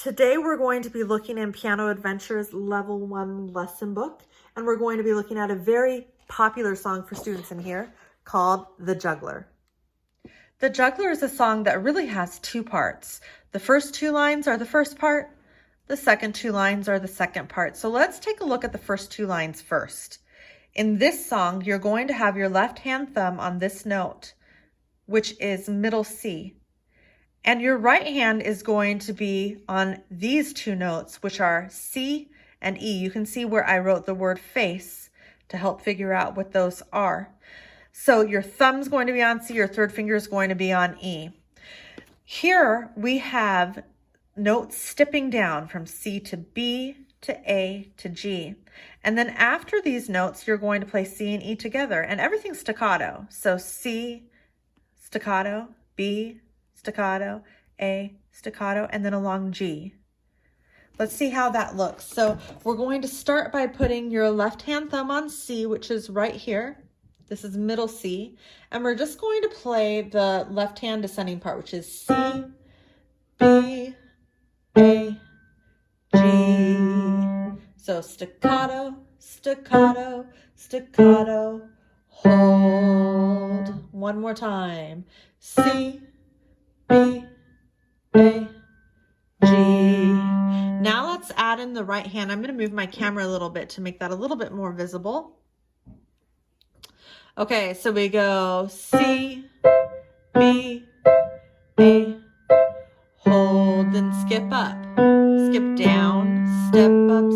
Today we're going to be looking in Piano Adventures Level 1 lesson book, and we're going to be looking at a very popular song for students in here called The Juggler. The Juggler is a song that really has two parts. The first two lines are the first part, the second two lines are the second part. So let's take a look at the first two lines first. In this song, you're going to have your left hand thumb on this note, which is middle C. And your right hand is going to be on these two notes, which are C and E. You can see where I wrote the word face to help figure out what those are. So your thumb's going to be on C, your third finger is going to be on E. Here we have notes stepping down from C to B to A to G. And then after these notes, you're going to play C and E together, and everything's staccato. So C, staccato, B, staccato, A, staccato, and then along G. Let's see how that looks. So we're going to start by putting your left hand thumb on C, which is right here. This is middle C. And we're just going to play the left hand descending part, which is C, B, A, G. So staccato, staccato, staccato, hold. One more time. C, B, A, G. Now let's add in the right hand. I'm going to move my camera a little bit to make that a little bit more visible. Okay, so we go C, B, A, hold, then skip up, skip down, step up,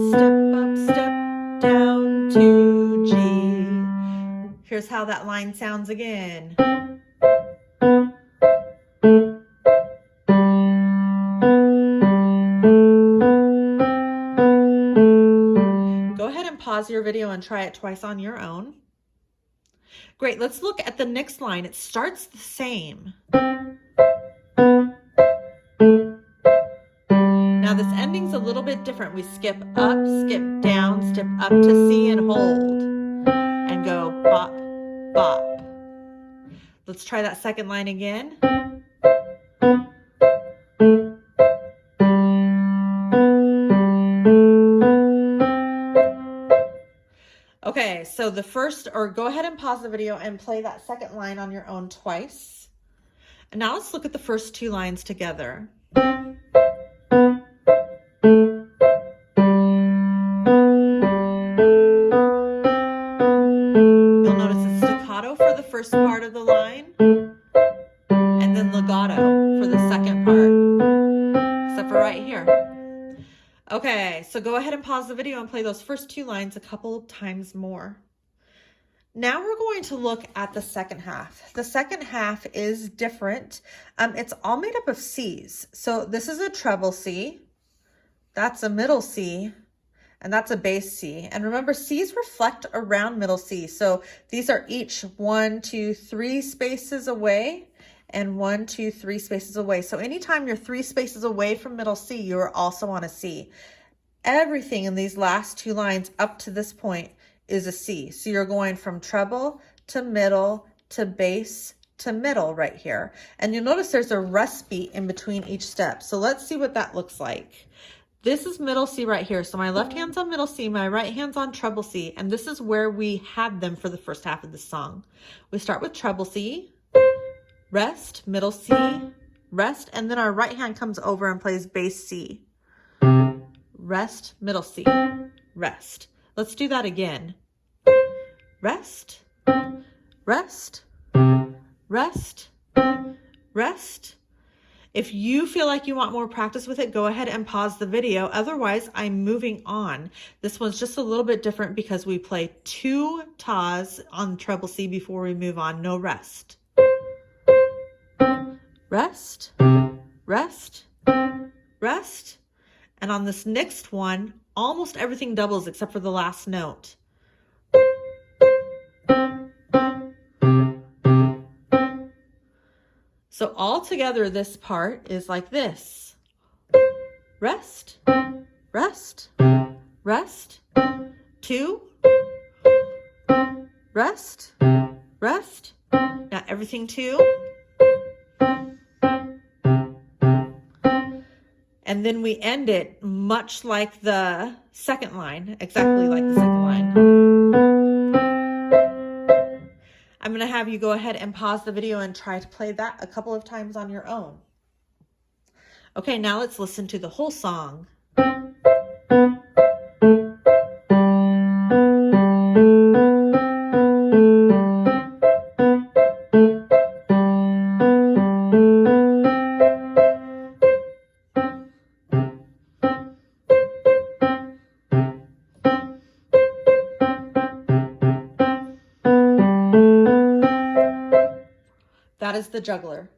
step down to G. Here's how that line sounds again. Go ahead and pause your video and try it twice on your own. Great, let's look at the next line. It starts the same. Now this ending's a little bit different. We skip up, skip down, step up to C and hold, and go bop, bop. Let's try that second line again. Okay, so the first, or go ahead and pause the video and play that second line on your own twice. And now let's look at the first two lines together. You'll notice it's staccato for the first part of the line, and then legato for the second part, except for right here. Okay, so go ahead and pause the video and play those first two lines a couple of times more. Now we're going to look at the second half. The second half is different. It's all made up of C's. So this is a treble C, that's a middle C, and that's a bass C. And remember, C's reflect around middle C. So these are each 1, 2, 3 spaces away, and 1, 2, 3 spaces away. So anytime you're 3 spaces away from middle C, you're also on a C. Everything in these last two lines up to this point is a C. So you're going from treble to middle to bass to middle right here. And you'll notice there's a rest beat in between each step. So let's see what that looks like. This is middle C right here. So my left hand's on middle C, my right hand's on treble C, and this is where we had them for the first half of the song. We start with treble C, rest, middle C, rest, and then our right hand comes over and plays bass C. Rest, middle C, rest. Let's do that again. Rest, rest, rest, rest. If you feel like you want more practice with it, go ahead and pause the video. Otherwise, I'm moving on. This one's just a little bit different because we play 2 tas on treble C before we move on. No rest. Rest, rest, rest. And on this next one, almost everything doubles except for the last note. So all together, this part is like this. Rest, rest, rest, 2, rest, rest. Now everything 2. And then we end it much like the second line, exactly like the second line. I'm going to have you go ahead and pause the video and try to play that a couple of times on your own. Okay, now let's listen to the whole song. That is the Juggler.